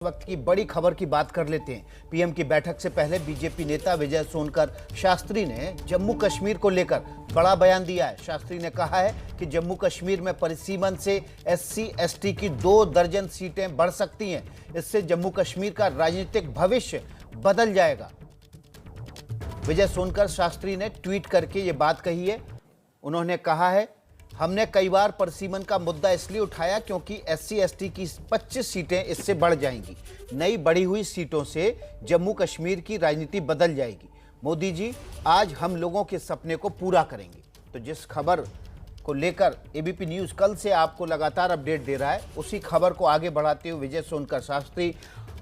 वक्त की बड़ी खबर की बात कर लेते हैं। पीएम की बैठक से पहले बीजेपी नेता विजय सोनकर शास्त्री ने जम्मू कश्मीर को लेकर बड़ा बयान दिया है। शास्त्री ने कहा है कि जम्मू कश्मीर में परिसीमन से SC/ST की 2 दर्जन सीटें बढ़ सकती हैं। इससे जम्मू कश्मीर का राजनीतिक भविष्य बदल जाएगा। विजय सोनकर शास्त्री ने ट्वीट करके ये बात कही है। उन्होंने कहा है, हमने कई बार परिसीमन का मुद्दा इसलिए उठाया क्योंकि SC/ST की 25 सीटें इससे बढ़ जाएंगी। नई बढ़ी हुई सीटों से जम्मू कश्मीर की राजनीति बदल जाएगी। मोदी जी आज हम लोगों के सपने को पूरा करेंगे। तो जिस खबर को लेकर ABP न्यूज़ कल से आपको लगातार अपडेट दे रहा है, उसी खबर को आगे बढ़ाते हुए विजय सोनकर शास्त्री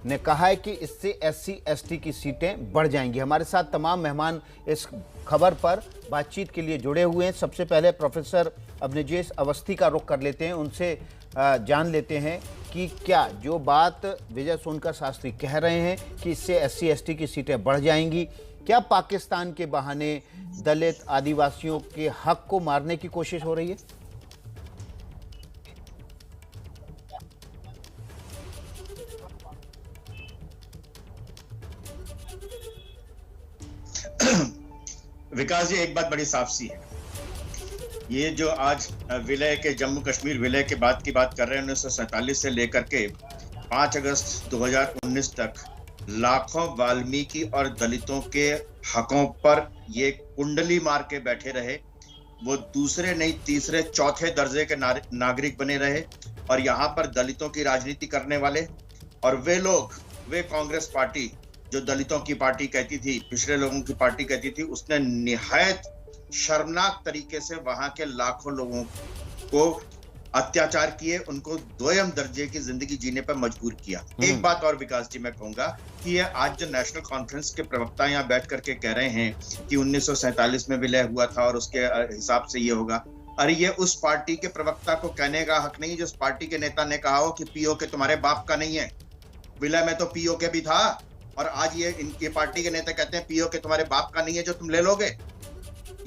ने कहा है कि इससे SC/ST की सीटें बढ़ जाएंगी। हमारे साथ तमाम मेहमान इस खबर पर बातचीत के लिए जुड़े हुए हैं। सबसे पहले प्रोफेसर अवनिजेश अवस्थी का रुख कर लेते हैं, उनसे जान लेते हैं कि क्या जो बात विजय सोनकर शास्त्री कह रहे हैं कि इससे SC/ST की सीटें बढ़ जाएंगी, क्या पाकिस्तान के बहाने दलित आदिवासियों के हक को मारने की कोशिश हो रही है? विकास जी, एक बात बड़ी साफ सी है। ये जो आज विलय के जम्मू कश्मीर विलय के बाद की बात कर रहे हैं, 1947 से लेकर के 5 अगस्त 2019 तक लाखों वाल्मीकि और दलितों के हकों पर ये कुंडली मार के बैठे रहे। वो दूसरे नहीं तीसरे चौथे दर्जे के नागरिक बने रहे और यहाँ पर दलितों की राजनीति करने वाले और वे कांग्रेस पार्टी जो दलितों की पार्टी कहती थी, पिछड़े लोगों की पार्टी कहती थी, उसने निहायत शर्मनाक तरीके से वहां के लाखों लोगों को अत्याचार किए, उनको दोयम दर्जे की जिंदगी जीने पर मजबूर किया। एक बात और विकास जी मैं कहूंगा कि ये आज जो नेशनल कॉन्फ्रेंस के प्रवक्ता यहाँ बैठ करके कह रहे हैं कि 1947 में विलय हुआ था और उसके हिसाब से ये होगा, अरे ये उस पार्टी के प्रवक्ता को कहने का हक नहीं जिस पार्टी के नेता ने कहा हो कि POK तुम्हारे बाप का नहीं है। विलय में तो POK भी था और आज ये इनकी पार्टी के नेता कहते हैं POK तुम्हारे बाप का नहीं है जो तुम ले लोगे।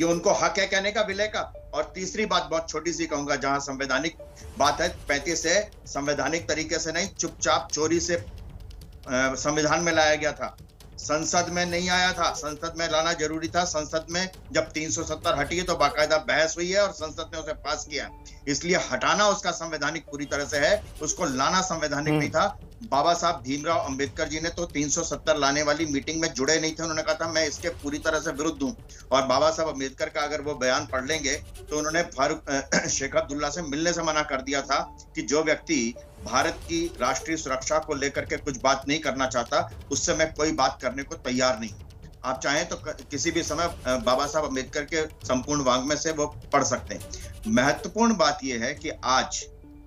ये उनको हक है कहने का विलय का। और तीसरी बात बहुत छोटी सी कहूंगा, जहां संवैधानिक बात है, 35 से संवैधानिक तरीके से नहीं, चुपचाप चोरी से संविधान में लाया गया था, संसद में नहीं आया था। संसद में लाना जरूरी था। संसद में जब 370 हटी है तो बाकायदा बहस हुई है और संसद ने उसे पास किया। इसलिए हटाना उसका संवैधानिक पूरी तरह से है, उसको लाना संवैधानिक नहीं था। बाबा साहब भीमराव अंबेडकर जी ने तो 370 लाने वाली मीटिंग में जुड़े नहीं थे। उन्होंने कहा था मैं इसके पूरी तरह से विरुद्ध हूं। और बाबा साहब अंबेडकर का अगर वो बयान पढ़ लेंगे तो उन्होंने फारूक शेख अब्दुल्ला से मिलने से मना कर दिया था कि जो व्यक्ति भारत की राष्ट्रीय सुरक्षा को लेकर के कुछ बात नहीं करना चाहता, उससे मैं कोई बात करने को तैयार नहीं। आप चाहें तो किसी भी समय बाबा साहब अंबेडकर के संपूर्ण वाङ्मय से वो पढ़ सकते हैं। महत्वपूर्ण बात यह है कि आज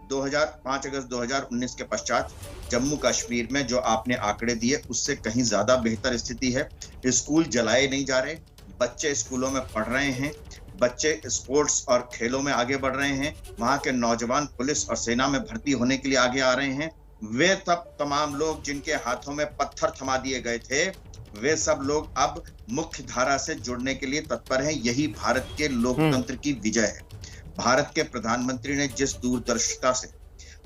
5 अगस्त 2019 के पश्चात जम्मू कश्मीर में जो आपने आंकड़े दिए उससे कहीं ज्यादा बेहतर स्थिति है। स्कूल जलाए नहीं जा रहे, बच्चे स्कूलों में पढ़ रहे हैं, बच्चे स्पोर्ट्स और खेलों में आगे बढ़ रहे हैं, वहां के नौजवान पुलिस और सेना में भर्ती होने के लिए आगे आ रहे हैं। वे तमाम लोग जिनके हाथों में पत्थर थमा दिए गए थे, वे सब लोग अब मुख्य धारा से जुड़ने के लिए तत्पर हैं। यही भारत के लोकतंत्र की विजय है। भारत के प्रधानमंत्री ने जिस दूरदर्शिता से,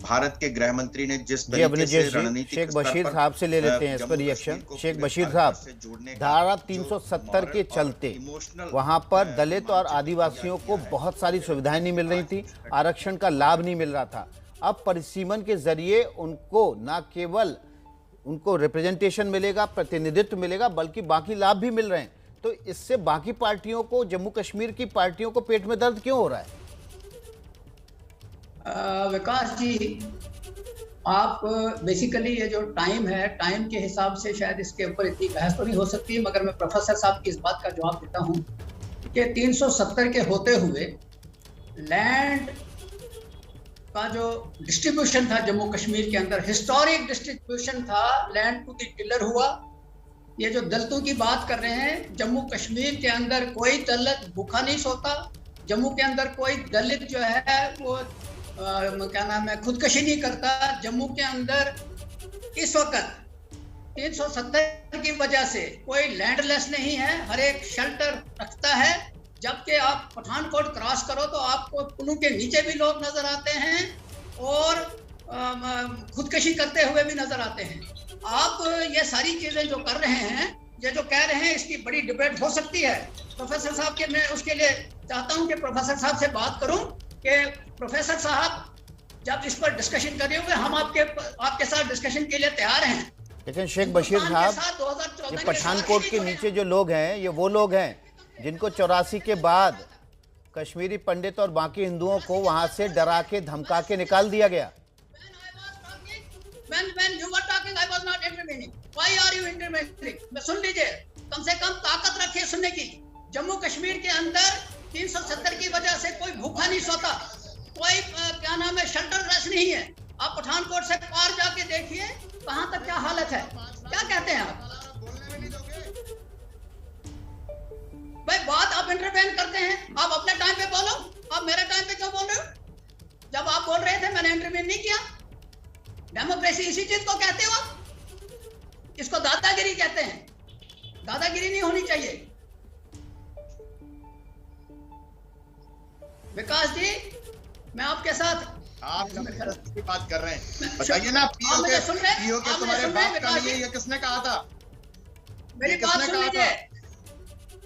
भारत के गृह मंत्री ने जिस तरीके से रणनीतिक शेख बशीर साहब से ले लेते हैं इस पर रिएक्शन। शेख बशीर साहब, धारा 370 के चलते वहां पर दलित और आदिवासियों को बहुत सारी सुविधाएं नहीं मिल रही थी, आरक्षण का लाभ नहीं मिल रहा था। अब परिसीमन के जरिए उनको न केवल उनको रिप्रेजेंटेशन मिलेगा, प्रतिनिधित्व मिलेगा, बल्कि बाकी लाभ भी मिल रहे हैं। तो इससे बाकी पार्टियों को, जम्मू कश्मीर की पार्टियों को पेट में दर्द क्यों हो रहा है? विकास जी, आप बेसिकली ये जो टाइम है, टाइम के हिसाब से शायद इसके ऊपर इतनी बहस तो नहीं हो सकती, मगर मैं प्रोफेसर साहब की इस बात का जवाब देता हूं कि 370 के होते हुए लैंड का जो डिस्ट्रीब्यूशन था जम्मू कश्मीर के अंदर, हिस्टोरिक डिस्ट्रीब्यूशन था, लैंड टू द टिलर हुआ। ये जो दलितों की बात कर रहे हैं, जम्मू कश्मीर के अंदर कोई दलित भूखा नहीं सोता। जम्मू के अंदर कोई दलित जो है वो क्या नाम है, खुदकशी नहीं करता। जम्मू के अंदर इस वक्त 370 की वजह से कोई लैंडलेस नहीं है, हर एक शेल्टर रखता है। जबकि आप पठानकोट क्रॉस करो तो आपको पुनू के नीचे भी लोग नजर आते हैं और खुदकशी करते हुए भी नजर आते हैं। आप ये सारी चीजें जो कर रहे हैं, ये जो कह रहे हैं, इसकी बड़ी डिबेट हो सकती है। प्रोफेसर साहब के मैं उसके लिए चाहता हूं कि प्रोफेसर साहब से बात करूं कि प्रोफेसर साहब जब इस पर डिस्कशन करे हुए, हम आपके साथ डिस्कशन के लिए तैयार हैं। लेकिन शेख बशीर साहब, ये पठानकोट के नीचे जो लोग हैं, ये वो लोग हैं जिनको 84 के बाद कश्मीरी पंडित और बाकी हिंदुओं को वहां से डरा के धमका के निकाल दिया गया। When you were talking, I was not intervening. Why are you intervening? सुन लीजिए, कम से कम ताकत रखिए सुनने की। जम्मू कश्मीर के अंदर 370 की वजह से कोई भूखा नहीं सोता, कोई क्या नाम है शेल्टर रेस नहीं है। आप पठानकोट से पार जाके देखिए कहां तक क्या हालत है। क्या कहते हैं आप? भाई बात आप इंटरवेन करते हैं, आप अपने टाइम पे बोलो, आप मेरे टाइम पे क्यों बोल रहे हो? जब आप बोल रहे थे मैंने इंटरवेन नहीं किया। डेमोक्रेसी इसी चीज को कहते हो आप, इसको दादागिरी कहते हैं। दादागिरी नहीं होनी चाहिए। विकास जी, मैं आपके साथ आप की बात कर रहे हैं, बताइए ना। पीओ के तुम्हारे बाप का नहीं है, ये किसने कहा था?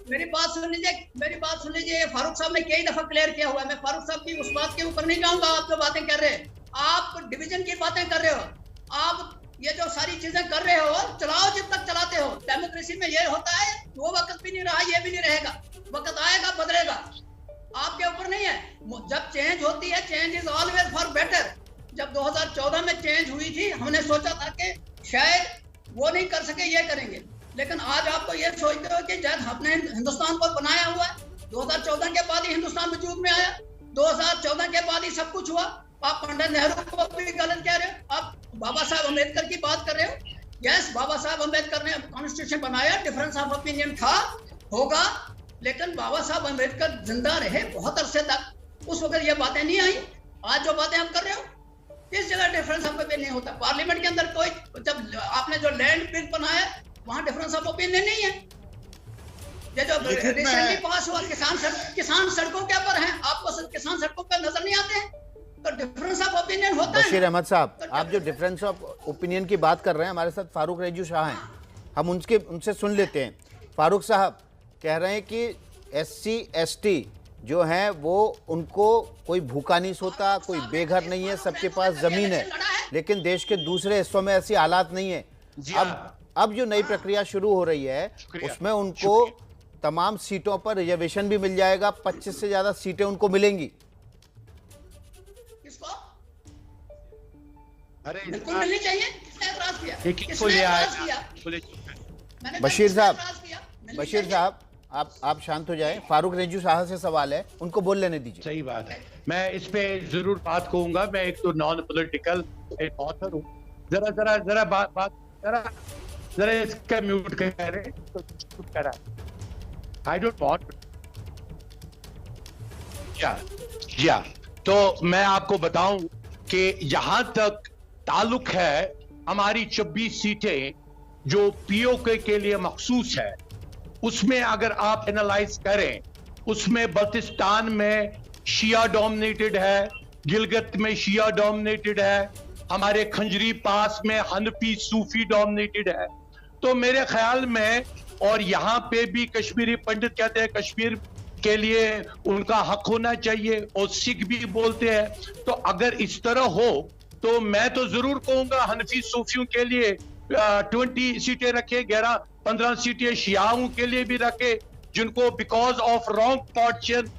मेरी बात सुन लीजिए, मेरी बात सुन लीजिए। फारूक साहब ने कई दफा क्लियर किया हुआ है। मैं फारूक साहब की उस बात के ऊपर नहीं जाऊंगा। आप जो बातें कर रहे हैं, आप डिवीजन की बातें कर रहे हो, आप ये जो सारी चीजें कर रहे हो, चलाओ जब तक चलाते हो। डेमोक्रेसी में ये होता है, वो वक्त भी नहीं रहा, ये भी नहीं रहेगा। वक्त आएगा, बदलेगा, आपके ऊपर नहीं है। जब चेंज होती है, change is always for better. जब 2014 में चेंज हुई थी, हमने सोचा था कि शायद वो नहीं कर सके, ये करेंगे। लेकिन आज आप तो ये सोचते हो कि जब हमने हिंदुस्तान को बनाया हुआ है, 2014 के बाद ही हिंदुस्तान वजूद में आया, 2014 के बाद ही सब कुछ हुआ। आप पंडित नेहरू को भी गलत कह रहे हो, आप बाबा साहब अम्बेडकर की बात कर रहे हो। यस, बाबा साहब अम्बेडकर ने कॉन्स्टिट्यूशन बनाया, डिफरेंस ऑफ ओपिनियन था, होगा, लेकिन बाबा साहब अम्बेडकर जिंदा रहे बहुत अरसे तक। उस वक्त ये बातें नहीं आई। आज जो बातें आप कर रहे हो, इस जगह डिफरेंस ऑफ ओपिनियन नहीं होता। पार्लियामेंट के अंदर कोई, जब आपने जो लैंड बिल बनाया, वहां डिफरेंस ऑफ ओपिनियन नहीं है। ये जो रिसेंटली पास हुआ, किसान सड़कों के ऊपर हैं, आपको किसान सड़कों पर नजर नहीं आते हैं, तो डिफरेंस ऑफ ओपिनियन होता है। बशीर अहमद साहब, आप जो डिफरेंस ऑफ ओपिनियन की बात कर रहे हैं, हमारे साथ फारूक रेजू शाह हैं, हम उनसे सुन लेते हैं। फारूक साहब कह रहे हैं कि SC ST जो हैं वो, उनको कोई भूखा नहीं सोता, कोई बेघर नहीं है, सबके पास जमीन है, लेकिन देश के दूसरे हिस्सों में ऐसी हालात नहीं है। अब जो नई प्रक्रिया शुरू हो रही है, उसमें उनको तमाम सीटों पर रिजर्वेशन भी मिल जाएगा, 25 से ज्यादा सीटें उनको मिलेंगी। अरे बिल्कुल मिलनी चाहिए। किसने एतराज किया? बशीर साहब आप शांत हो जाएं। फारूक रेजू शाह से सवाल है, उनको बोल लेने दीजिए। सही बात है, मैं इस पे जरूर बात कहूंगा। मैं एक तो नॉन पॉलिटिकल ऑथर हूँ। जरा इसका म्यूट कर रहे तो चुप करा। I don't want. या तो मैं आपको बताऊं कि यहां तक ताल्लुक है, हमारी 26 सीटें जो पीओके के लिए मखसूस है, उसमें अगर आप एनालाइज करें, उसमें बल्तिस्तान में शिया डोमिनेटेड है, गिलगित में शिया डोमिनेटेड है, हमारे खंजरी पास में हनफी सूफी डोमिनेटेड है। तो मेरे ख्याल में, और यहाँ पे भी कश्मीरी पंडित कहते हैं कश्मीर के लिए उनका हक होना चाहिए, और सिख भी बोलते हैं। तो अगर इस तरह हो तो मैं तो जरूर कहूंगा हनफी सूफियों के लिए 20 सीटें रखे, 11-15 सीटें शियाओं के लिए भी रखे, जिनको बिकॉज ऑफ रॉन्ग पॉर्चन,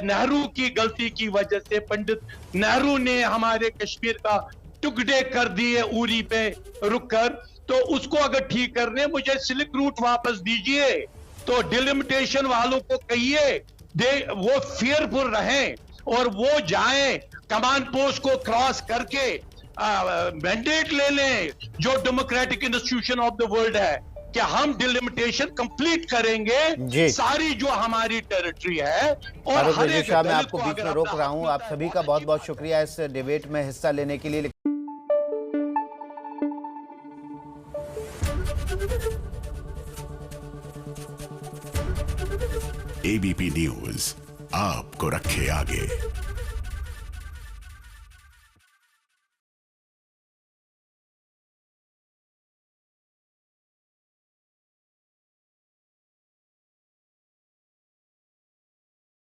नेहरू की गलती की वजह से, पंडित नेहरू ने हमारे कश्मीर का टुकड़े कर दिए उरी पे रुक कर, तो उसको अगर ठीक करने, मुझे सिल्क रूट वापस दीजिए। तो डिलिमिटेशन वालों को कहिए वो फियरफुल रहें और वो जाएं, कमांड पोस्ट को क्रॉस करके मैंडेट ले लें, जो democratic institution of the world है, कि हम डिलिमिटेशन कंप्लीट करेंगे सारी जो हमारी टेरिटरी है। और हर एक मैं आपको बीच में रोक रहा हूं। आप सभी का बहुत बहुत शुक्रिया इस डिबेट में हिस्सा लेने के लिए। ABP न्यूज आपको रखे आगे।